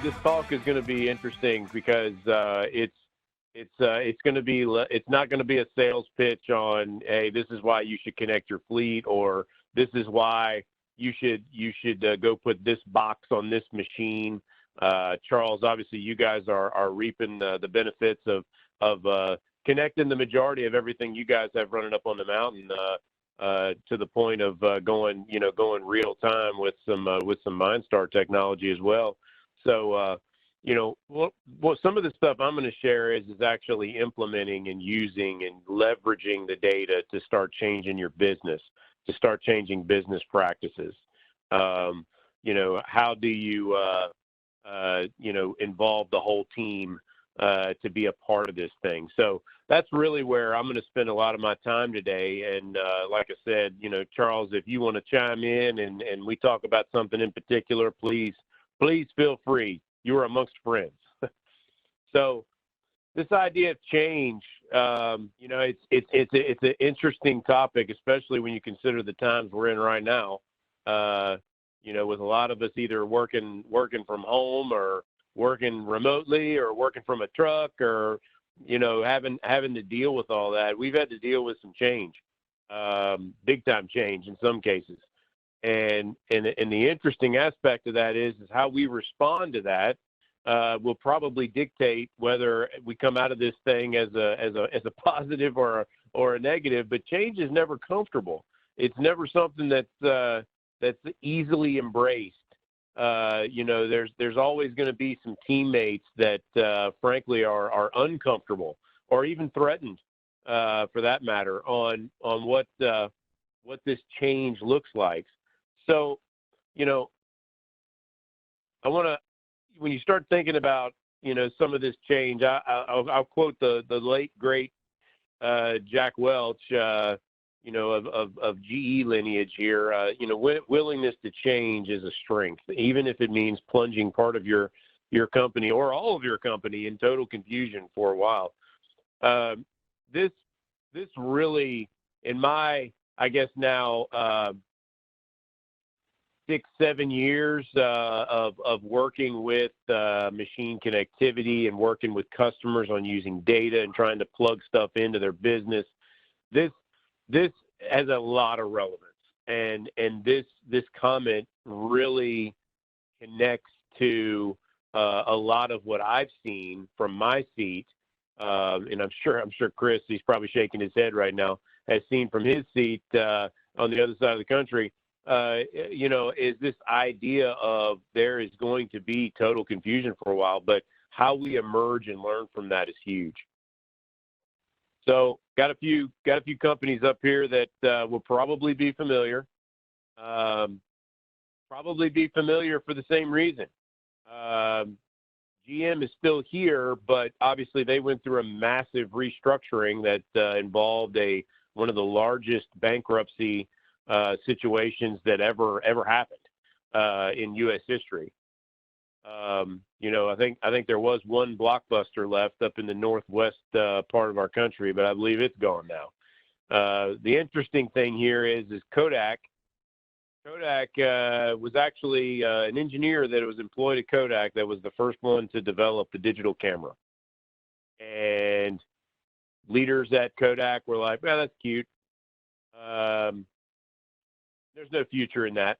this talk is going to be interesting because it's going to be, it's not going to be a sales pitch on, hey, this is why you should connect your fleet, or this is why you should go put this box on this machine. Charles, obviously you guys are reaping the benefits of connecting the majority of everything you guys have running up on the mountain to the point of going real time with some MindStar technology as well. So, some of the stuff I'm going to share is actually implementing and using and leveraging the data to start changing your business, to start changing business practices. How do you, involve the whole team to be a part of this thing? So that's really where I'm going to spend a lot of my time today. And like I said, Charles, if you want to chime in and we talk about something in particular, please feel free. You are amongst friends. So this idea of change, it's an interesting topic, especially when you consider the times we're in right now. With a lot of us either working from home or working remotely or working from a truck or, having to deal with all that. We've had to deal with some change, big time change in some cases. And the interesting aspect of that is how we respond to that will probably dictate whether we come out of this thing as a positive or a negative. But change is never comfortable. It's never something that's easily embraced. There's always going to be some teammates that frankly are uncomfortable or even threatened, for that matter, on what this change looks like. So, I want to, when you start thinking about, some of this change, I'll quote the late, great Jack Welch, of GE lineage here. Willingness to change is a strength, even if it means plunging part of your company or all of your company in total confusion for a while. This really, in my, I guess now, 6-7 years of working with machine connectivity and working with customers on using data and trying to plug stuff into their business, this has a lot of relevance, and this comment really connects to a lot of what I've seen from my seat, and I'm sure Chris, he's probably shaking his head right now, has seen from his seat on the other side of the country. Is this idea of there is going to be total confusion for a while, but how we emerge and learn from that is huge. So got a few companies up here that will probably be familiar. Probably be familiar for the same reason. GM is still here, but obviously they went through a massive restructuring that involved one of the largest bankruptcy situations that ever happened in U.S. history. I think there was one Blockbuster left up in the northwest part of our country, but I believe it's gone now. The interesting thing here is Kodak. Kodak was actually an engineer that was employed at Kodak that was the first one to develop the digital camera. And leaders at Kodak were like, well, that's cute. There's no future in that.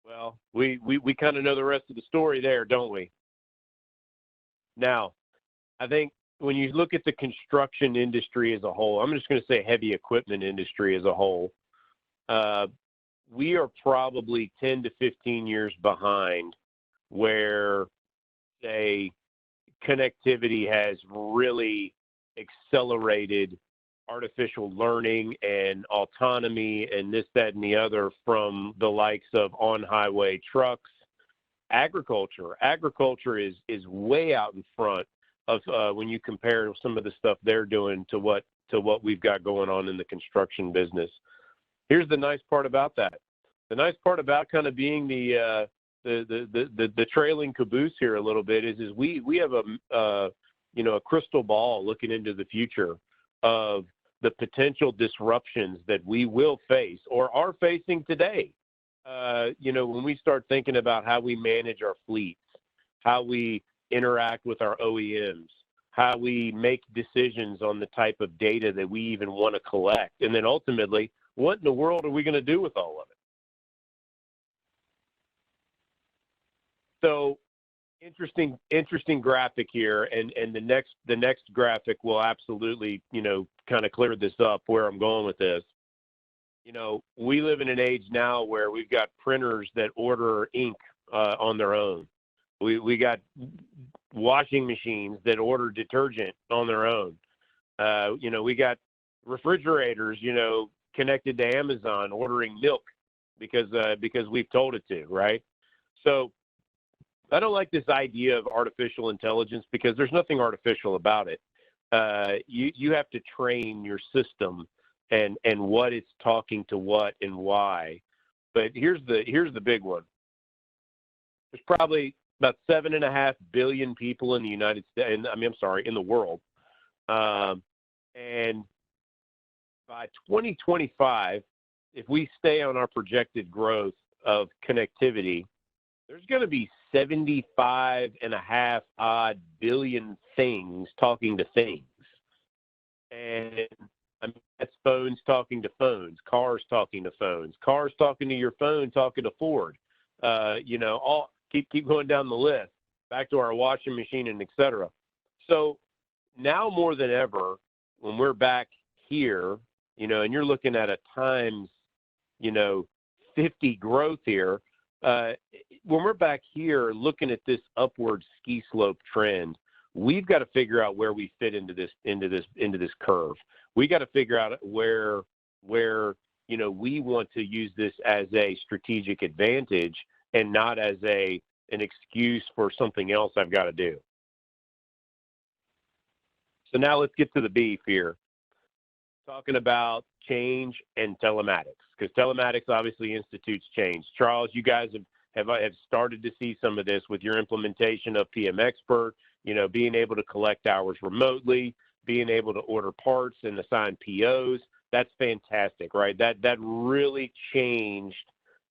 Well, we kind of know the rest of the story there, don't we? Now, I think when you look at the construction industry as a whole, I'm just going to say heavy equipment industry as a whole, we are probably 10 to 15 years behind where, say, connectivity has really accelerated artificial learning and autonomy and this, that, and the other from the likes of on-highway trucks. Agriculture is way out in front of when you compare some of the stuff they're doing to what we've got going on in the construction business. Here's the nice part about that. The nice part about kind of being the trailing caboose here a little bit is we have a crystal ball looking into the future of the potential disruptions that we will face or are facing today. When we start thinking about how we manage our fleets, how we interact with our OEMs, how we make decisions on the type of data that we even want to collect, and then ultimately, what in the world are we going to do with all of it? So interesting graphic here, and the next graphic will absolutely, kind of clear this up where I'm going with this. We live in an age now where we've got printers that order ink on their own. We got washing machines that order detergent on their own. We got refrigerators, connected to Amazon ordering milk because we've told it to, right? So I don't like this idea of artificial intelligence because there's nothing artificial about it. You have to train your system and what it's talking to what and why. But here's the big one. There's probably about 7.5 billion people in the United States. In the world. And by 2025, if we stay on our projected growth of connectivity, there's going to be 75.5 odd billion things talking to things. And that's phones talking to phones, cars talking to phones, cars talking to your phone, talking to Ford. All keep going down the list, back to our washing machine and et cetera. So now more than ever, when we're back here, and you're looking at a times, 50 growth here, when we're back here looking at this upward ski slope trend, we've got to figure out where we fit into this curve. We got to figure out where we want to use this as a strategic advantage and not as an excuse for something else I've got to do. So now let's get to the beef here. Talking about change and telematics, because telematics obviously institutes change. Charles, you guys have started to see some of this with your implementation of PM Expert, being able to collect hours remotely, being able to order parts and assign POs. That's fantastic, right? That really changed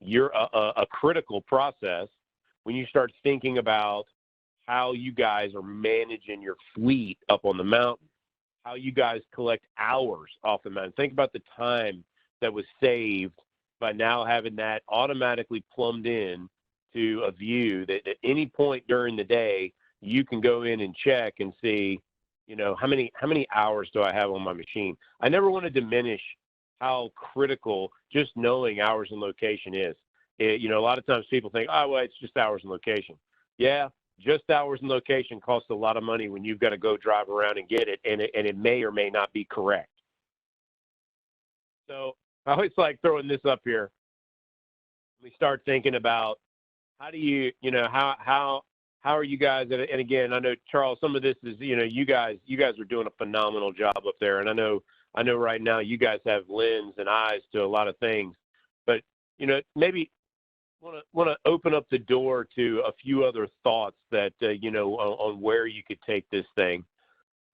a critical process when you start thinking about how you guys are managing your fleet up on the mountain, how you guys collect hours off the mountain. Think about the time that was saved by now having that automatically plumbed in to a view that at any point during the day, you can go in and check and see, how many hours do I have on my machine? I never want to diminish how critical just knowing hours and location is. A lot of times people think, oh, well, it's just hours and location. Yeah, just hours and location costs a lot of money when you've got to go drive around and get it, and it may or may not be correct. So I always like throwing this up here. We start thinking about how do you, how are you guys? And again, I know Charles, some of this is, you guys are doing a phenomenal job up there, and I know right now you guys have lens and eyes to a lot of things, but maybe want to open up the door to a few other thoughts that on where you could take this thing.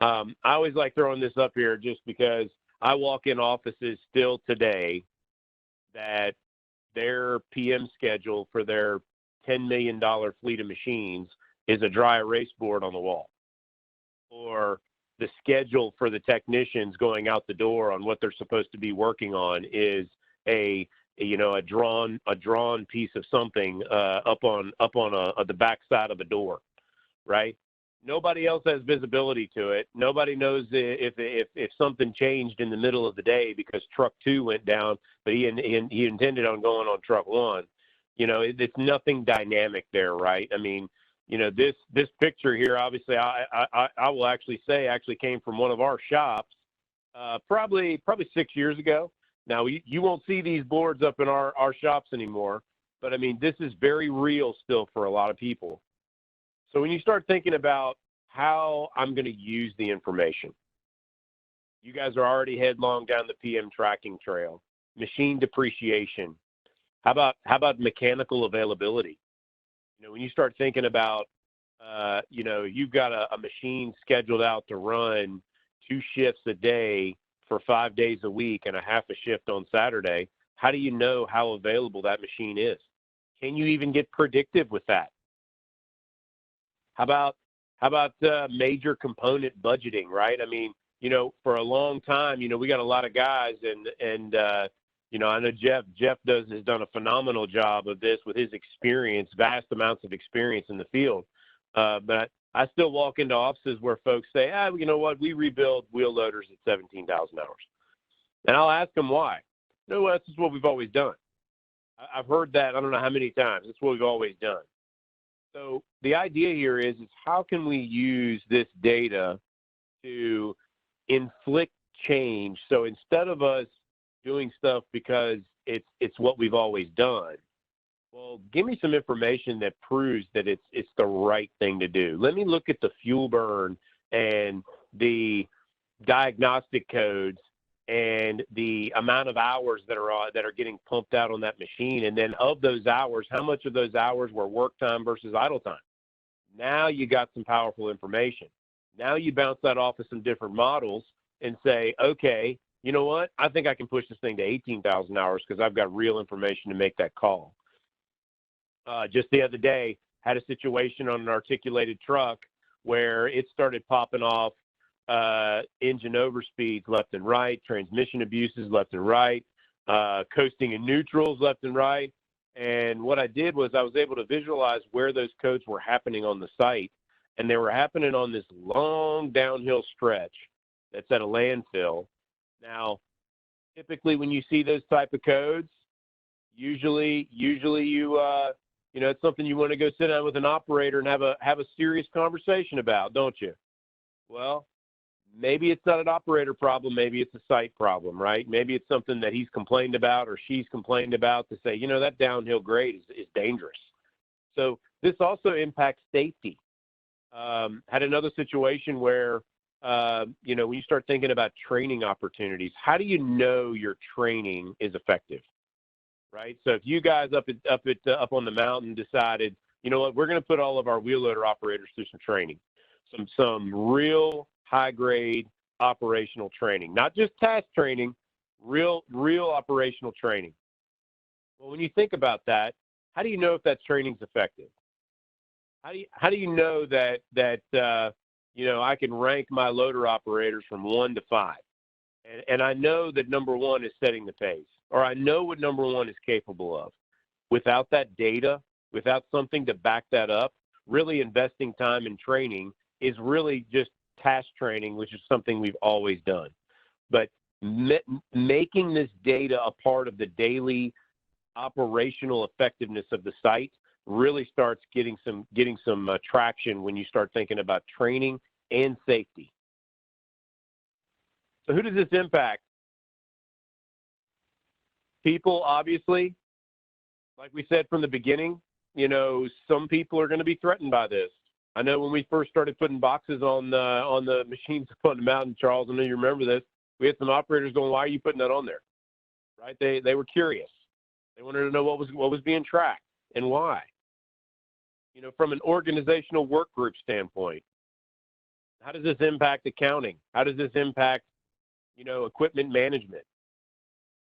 I always like throwing this up here just because I walk in offices still today that their PM schedule for their $10 million fleet of machines is a dry erase board on the wall, or the schedule for the technicians going out the door on what they're supposed to be working on is a drawn piece of something up on the back side of a door, right? Nobody else has visibility to it. Nobody knows if something changed in the middle of the day because truck 2 went down, but he intended on going on truck 1. It's nothing dynamic there, right? I mean, this picture here, obviously, I will actually say came from one of our shops, probably 6 years ago. Now, you won't see these boards up in our shops anymore, but I mean, this is very real still for a lot of people. So when you start thinking about how I'm going to use the information, you guys are already headlong down the PM tracking trail, machine depreciation. How about mechanical availability? When you start thinking about, you've got a machine scheduled out to run 2 shifts a day for 5 days a week and a half a shift on Saturday, how do you know how available that machine is? Can you even get predictive with that? how about major component budgeting, right? I mean, for a long time, we got a lot of guys, and I know Jeff has done a phenomenal job of this with his experience, vast amounts of experience in the field. But I still walk into offices where folks say, you know what, we rebuild wheel loaders at 17,000 hours. And I'll ask them why. No, that's just what we've always done. I've heard that I don't know how many times. It's what we've always done. So the idea here is how can we use this data to inflict change? So instead of us doing stuff because it's what we've always done, well, give me some information that proves that it's the right thing to do. Let me look at the fuel burn and the diagnostic codes and the amount of hours that are getting pumped out on that machine. And then of those hours, how much of those hours were work time versus idle time? Now you got some powerful information. Now you bounce that off of some different models and say, okay, you know what? I think I can push this thing to 18,000 hours because I've got real information to make that call. Just the other day, had a situation on an articulated truck where it started popping off engine overspeeds left and right, transmission abuses left and right, coasting in neutrals left and right. And what I did was I was able to visualize where those codes were happening on the site, and they were happening on this long downhill stretch that's at a landfill. Now, typically when you see those type of codes, usually you it's something you want to go sit down with an operator and have a serious conversation about, don't you? Well, maybe it's not an operator problem, maybe it's a site problem, right? Maybe it's something that he's complained about or she's complained about to say, that downhill grade is dangerous. So this also impacts safety. Had another situation where, when you start thinking about training opportunities, how do you know your training is effective? Right. So if you guys up on the mountain decided, you know what, we're going to put all of our wheel loader operators through some training, some real high grade operational training, not just task training, real operational training. Well, when you think about that, how do you know if that training's effective? How do you know that I can rank my loader operators from 1 to 5, and I know that number 1 is setting the pace, or I know what number 1 is capable of. Without that data, without something to back that up, really investing time in training is really just task training, which is something we've always done. But making this data a part of the daily operational effectiveness of the site really starts getting some traction when you start thinking about training and safety. So who does this impact? People, obviously, like we said from the beginning, some people are going to be threatened by this. I know when we first started putting boxes on the machines up on the mountain, Charles, I know you remember this, we had some operators going, why are you putting that on there? Right? They were curious. They wanted to know what was being tracked and why. From an organizational work group standpoint, how does this impact accounting? How does this impact, equipment management?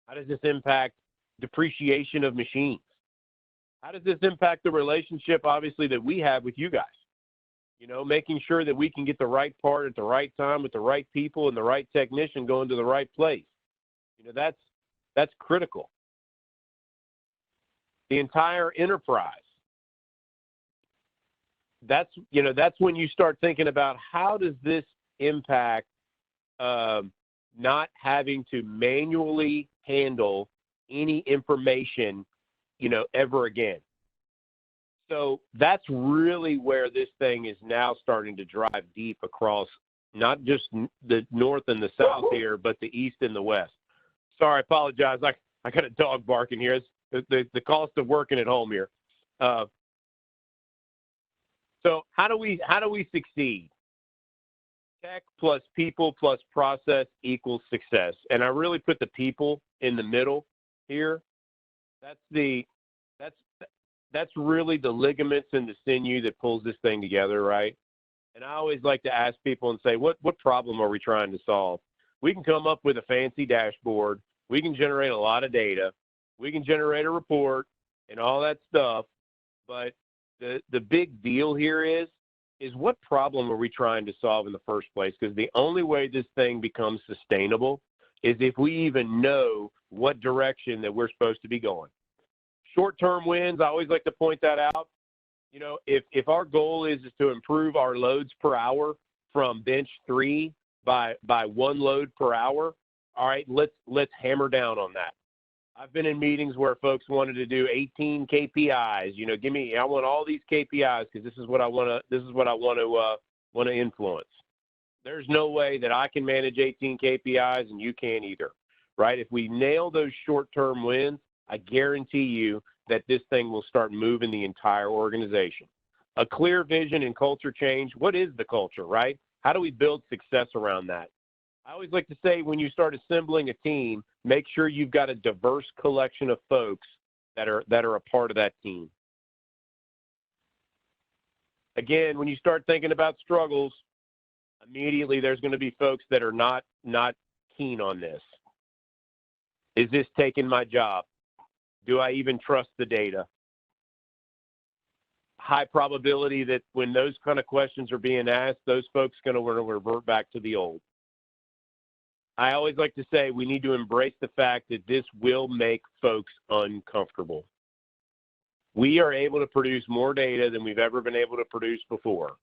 How does this impact depreciation of machines? How does this impact the relationship, obviously, that we have with you guys? Making sure that we can get the right part at the right time with the right people and the right technician going to the right place. That's critical. The entire enterprise. That's when you start thinking about how does this impact not having to manually handle any information, ever again. So that's really where this thing is now starting to drive deep across not just the north and the south here, but the east and the west. Sorry, I apologize. I got a dog barking here. It's the cost of working at home here. So how do we succeed? Tech plus people plus process equals success. And I really put the people in the middle here. That's really the ligaments and the sinew that pulls this thing together, right? And I always like to ask people and say, what problem are we trying to solve? We can come up with a fancy dashboard. We can generate a lot of data. We can generate a report and all that stuff. But the big deal here is is what problem are we trying to solve in the first place? Because the only way this thing becomes sustainable is if we even know what direction that we're supposed to be going. Short-term wins, I always like to point that out. You know, if our goal is to improve our loads per hour from bench 3 by 1 load per hour, all right, let's hammer down on that. I've been in meetings where folks wanted to do 18 KPIs. You know, I want all these KPIs because this is what I want to influence. There's no way that I can manage 18 KPIs and you can't either, right? If we nail those short-term wins, I guarantee you that this thing will start moving the entire organization. A clear vision and culture change. What is the culture, right? How do we build success around that? I always like to say when you start assembling a team, make sure you've got a diverse collection of folks that are a part of that team. Again, when you start thinking about struggles, immediately there's going to be folks that are not keen on this. Is this taking my job? Do I even trust the data? High probability that when those kind of questions are being asked, those folks are going to revert back to the old. I always like to say we need to embrace the fact that this will make folks uncomfortable. We are able to produce more data than we've ever been able to produce before.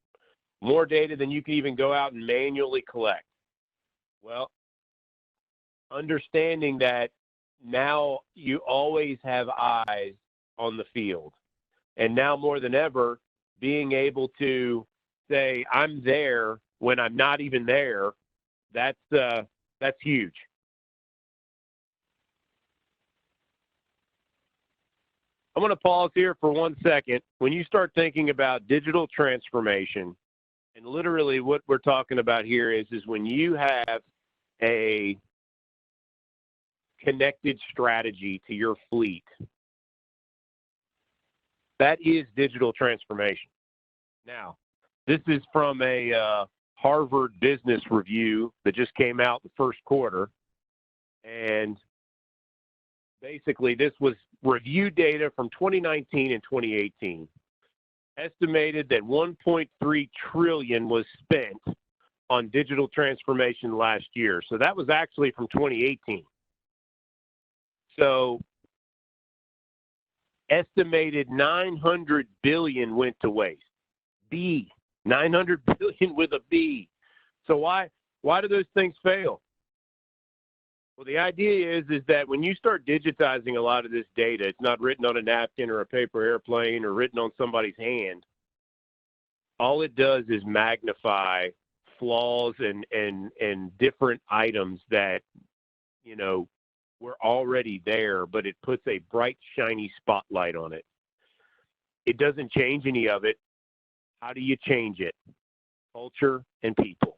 More data than you can even go out and manually collect. Well, understanding that now you always have eyes on the field. And now more than ever, being able to say, I'm there when I'm not even there, that's huge. I'm going to pause here for 1 second. When you start thinking about digital transformation, and literally what we're talking about here is when you have a connected strategy to your fleet, that is digital transformation. Now, this is from a Harvard Business Review that just came out the first quarter. And basically, this was review data from 2019 and 2018. Estimated that $1.3 trillion was spent on digital transformation last year. So that was actually from 2018. So estimated 900 billion went to waste. 900 billion with a B. So why do those things fail? Well, the idea is that when you start digitizing a lot of this data, it's not written on a napkin or a paper airplane or written on somebody's hand. All it does is magnify flaws and different items that, you know, were already there, but it puts a bright, shiny spotlight on it. It doesn't change any of it. How do you change it? Culture and people.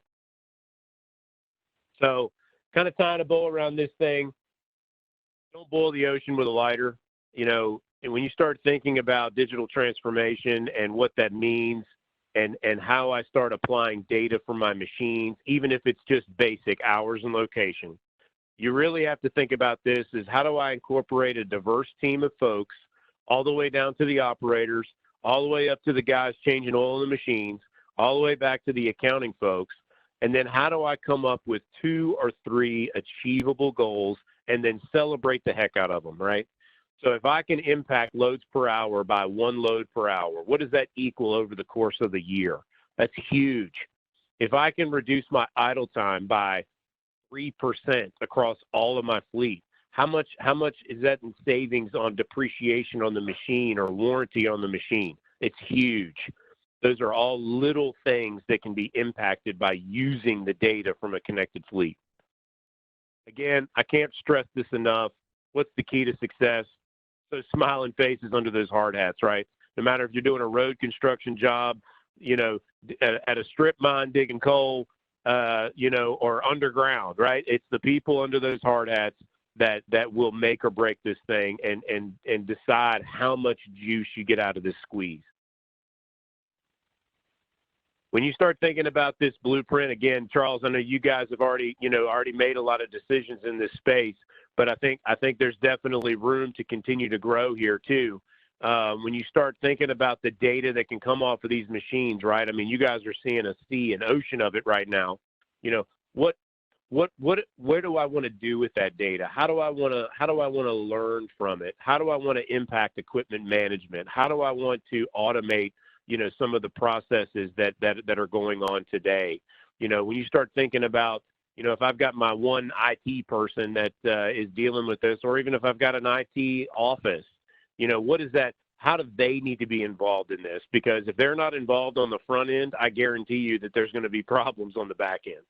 So kind of tying a bow around this thing, don't boil the ocean with a lighter. You know, and when you start thinking about digital transformation and what that means and how I start applying data from my machines, even if it's just basic hours and location, you really have to think about this is how do I incorporate a diverse team of folks all the way down to the operators, all the way up to the guys changing oil in the machines, all the way back to the accounting folks. And then how do I come up with 2 or 3 achievable goals and then celebrate the heck out of them, right? So if I can impact loads per hour by 1 load per hour, what does that equal over the course of the year? That's huge. If I can reduce my idle time by 3% across all of my fleet, how much is that in savings on depreciation on the machine or warranty on the machine? It's huge. Those are all little things that can be impacted by using the data from a connected fleet. Again, I can't stress this enough. What's the key to success? Those smiling faces under those hard hats, right? No matter if you're doing a road construction job, you know, at a strip mine digging coal, you know, or underground, right? It's the people under those hard hats that will make or break this thing and decide how much juice you get out of this squeeze. When you start thinking about this blueprint, again, Charles, I know you guys have already made a lot of decisions in this space, but I think there's definitely room to continue to grow here too. when you start thinking about the data that can come off of these machines, right? I mean, you guys are seeing a sea, an ocean of it right now. You know, where do I want to do with that data? How do I want to learn from it? How do I want to impact equipment management? How do I want to automate, you know, some of the processes that are going on today? You know, when you start thinking about, you know, if I've got my one IT person that is dealing with this, or even if I've got an IT office, you know, what is that? How do they need to be involved in this? Because if they're not involved on the front end, I guarantee you that there's going to be problems on the back end.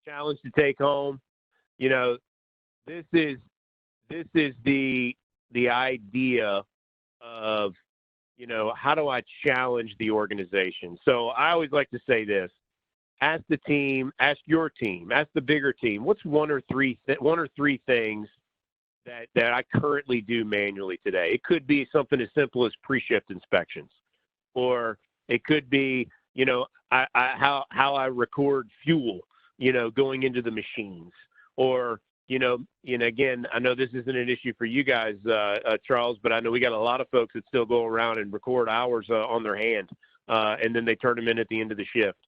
Challenge to take home, you know, this is the idea of, you know, how do I challenge the organization? So I always like to say this: ask the team, ask your team, ask the bigger team, what's one or three things that I currently do manually today? It could be something as simple as pre-shift inspections, or it could be, you know, how I record fuel, you know, going into the machines, or, you know, again, I know this isn't an issue for you guys, Charles, but I know we got a lot of folks that still go around and record hours on their hand, and then they turn them in at the end of the shift.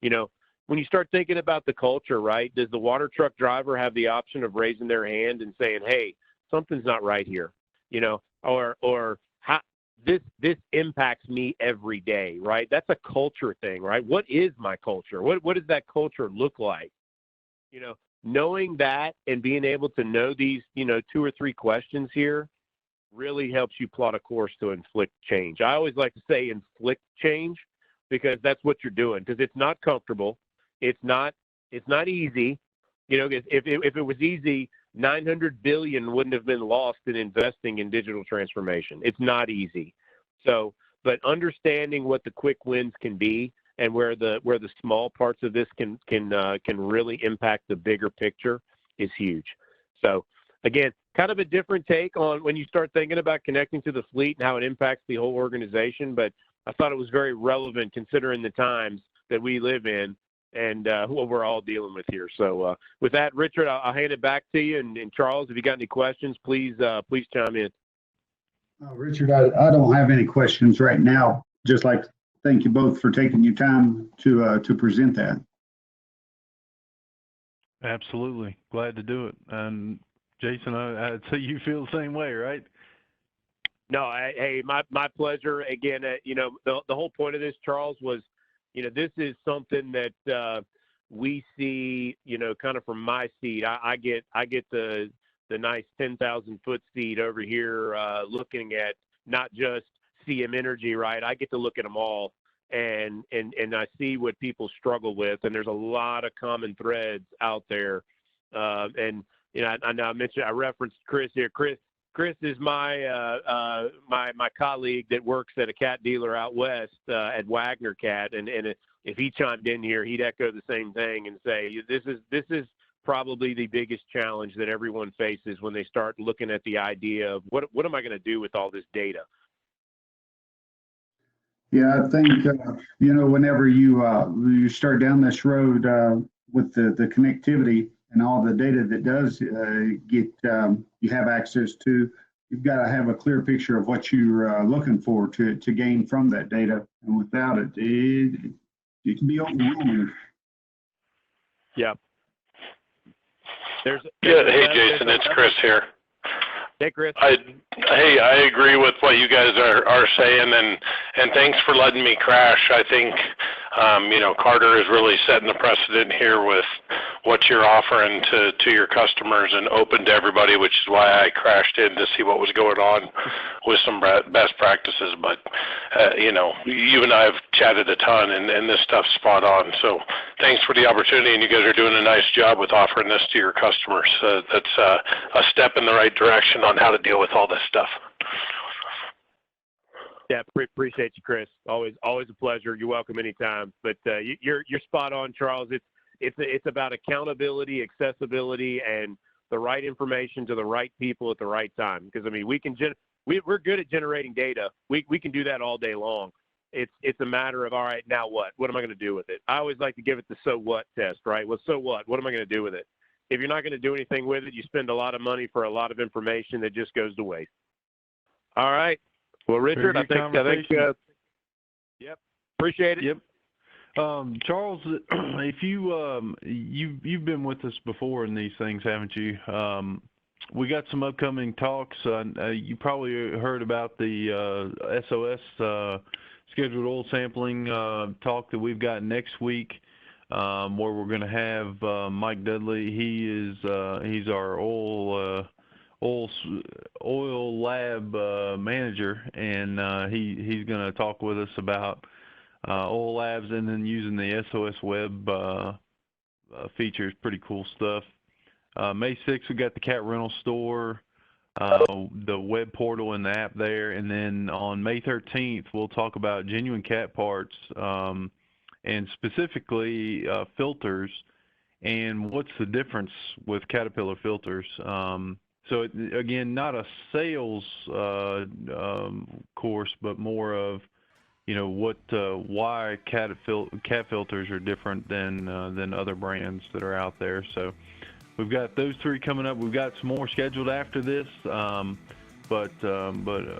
You know, when you start thinking about the culture, right, does the water truck driver have the option of raising their hand and saying, hey, something's not right here, you know, or how this impacts me every day, right? That's a culture thing, right? What is my culture? What does that culture look like? You know, knowing that and being able to know these, you know, 2 or 3 questions here really helps you plot a course to inflict change. I always like to say inflict change, because that's what you're doing, because it's not comfortable. It's not easy. You know, if it was easy, 900 billion wouldn't have been lost in investing in digital transformation. It's not easy. So, but understanding what the quick wins can be, and where the small parts of this can really impact the bigger picture, is huge. So again, kind of a different take on when you start thinking about connecting to the fleet and how it impacts the whole organization, but I thought it was very relevant considering the times that we live in and what we're all dealing with here. So with that, Richard, I'll hand it back to you. And Charles, if you got any questions, please chime in. Richard, I don't have any questions right now. Just like to thank you both for taking your time to present that. Absolutely. Glad to do it. And Jason, I'd say you feel the same way, right? No, hey, my pleasure. Again, you know, the whole point of this, Charles, was, you know, this is something that we see, you know, kind of from my seat. I get the nice 10,000 foot seat over here, looking at not just CM Energy, right? I get to look at them all, and I see what people struggle with, and there's a lot of common threads out there. And you know, I referenced Chris here. Chris is my my colleague that works at a cat dealer out west at Wagner Cat, and if he chimed in here, he'd echo the same thing and say this is probably the biggest challenge that everyone faces when they start looking at the idea of what am I going to do with all this data. Yeah, I think you know, whenever you start down this road with the connectivity and all the data that does get you have access to, you've got to have a clear picture of what you're looking for to gain from that data. And without it, it can be overwhelming. Yeah. Hey, Jason, it's Chris here. Hey, Chris. I agree with what you guys are saying, and thanks for letting me crash. I think, you know, Carter is really setting the precedent here with what you're offering to your customers and open to everybody, which is why I crashed in to see what was going on with some best practices. But, you know, you and I have chatted a ton, and this stuff's spot on. So thanks for the opportunity, and you guys are doing a nice job with offering this to your customers. That's a step in the right direction on how to deal with all this stuff. Yeah, appreciate you, Chris. Always a pleasure. You're welcome anytime. But you're spot on, Charles. It's about accountability, accessibility, and the right information to the right people at the right time. Because I mean, we're good at generating data. We can do that all day long. It's a matter of, all right, now what? What am I going to do with it? I always like to give it the so what test, right? Well, so what? What am I going to do with it? if you're not going to do anything with it, you spend a lot of money for a lot of information that just goes to waste. All right. Well, Richard, I think, yep. Appreciate it. Yep. Charles, if you've been with us before in these things, haven't you? We got some upcoming talks. You probably heard about the SOS scheduled oil sampling talk that we've got next week, where we're going to have Mike Dudley. He's our oil lab manager, and he's going to talk with us about oil labs and then using the SOS web features. Pretty cool stuff. May 6th, we got the cat rental store, the web portal and the app there. And then on May 13th, we'll talk about genuine cat parts, and specifically filters, and what's the difference with Caterpillar filters. So again, not a sales course, but more of, you know, why cat filters are different than other brands that are out there. So we've got those 3 coming up. We've got some more scheduled after this, but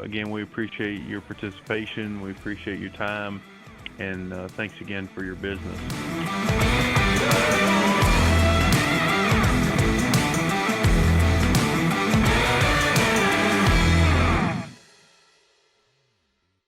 again, we appreciate your participation. We appreciate your time, and thanks again for your business.